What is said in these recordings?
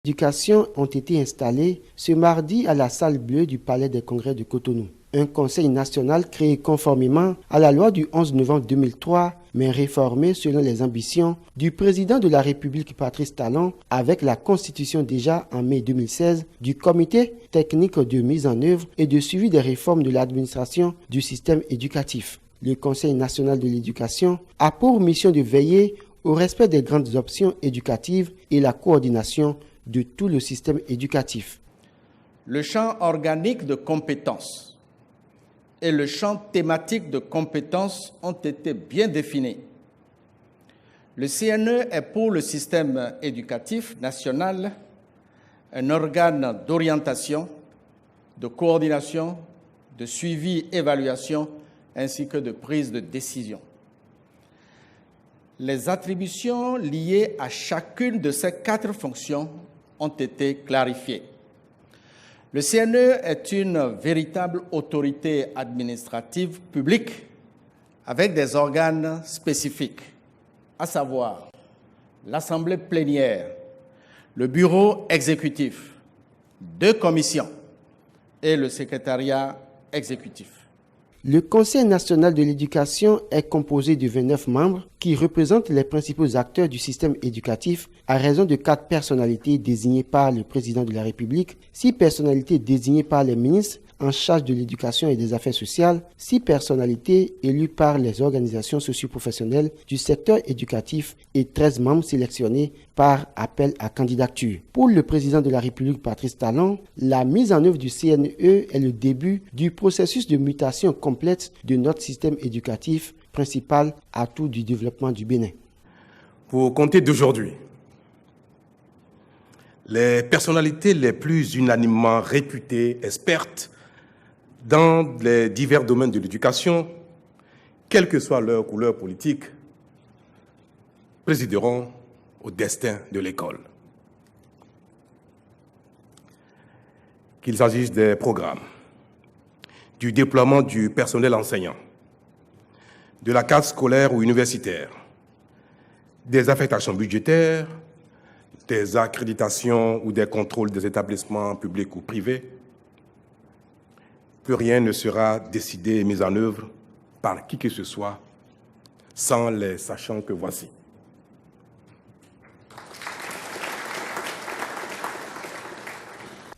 L'éducation ont été installés ce mardi à la salle bleue du Palais des Congrès de Cotonou. Un conseil national créé conformément à la loi du 11 novembre 2003, mais réformé selon les ambitions du président de la République Patrice Talon avec la constitution déjà en mai 2016 du comité technique de mise en œuvre et de suivi des réformes de l'administration du système éducatif. Le Conseil national de l'éducation a pour mission de veiller au respect des grandes options éducatives et la coordination de tout le système éducatif. Le champ organique de compétences et le champ thématique de compétences ont été bien définis. Le CNE est pour le système éducatif national un organe d'orientation, de coordination, de suivi, évaluation ainsi que de prise de décision. Les attributions liées à chacune de ces 4 fonctions ont été clarifiées. Le CNE est une véritable autorité administrative publique avec des organes spécifiques, à savoir l'Assemblée plénière, le bureau exécutif, 2 commissions et le secrétariat exécutif. Le Conseil national de l'éducation est composé de 29 membres qui représentent les principaux acteurs du système éducatif à raison de 4 personnalités désignées par le président de la République, 6 personnalités désignées par les ministres en charge de l'éducation et des affaires sociales, 6 personnalités élues par les organisations socio-professionnelles du secteur éducatif et 13 membres sélectionnés par appel à candidature. Pour le président de la République, Patrice Talon, la mise en œuvre du CNE est le début du processus de mutation complète de notre système éducatif, principal atout du développement du Bénin. Pour compter d'aujourd'hui, les personnalités les plus unanimement réputées, expertes dans les divers domaines de l'éducation, quelle que soit leur couleur politique, présideront au destin de l'école. Qu'il s'agisse des programmes, du déploiement du personnel enseignant, de la carte scolaire ou universitaire, des affectations budgétaires, des accréditations ou des contrôles des établissements publics ou privés, plus rien ne sera décidé et mis en œuvre par qui que ce soit sans les sachants que voici.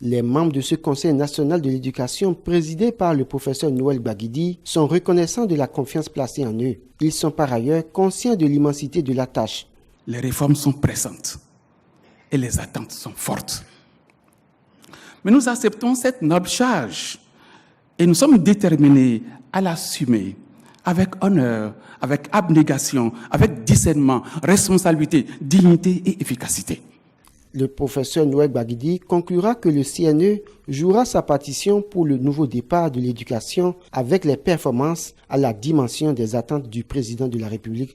Les membres de ce Conseil national de l'éducation, présidé par le professeur Noël Baguidi, sont reconnaissants de la confiance placée en eux. Ils sont par ailleurs conscients de l'immensité de la tâche. Les réformes sont pressantes et les attentes sont fortes. Mais nous acceptons cette noble charge et nous sommes déterminés à l'assumer avec honneur, avec abnégation, avec discernement, responsabilité, dignité et efficacité. Le professeur Noël Baguidi conclura que le CNE jouera sa partition pour le nouveau départ de l'éducation avec les performances à la dimension des attentes du président de la République,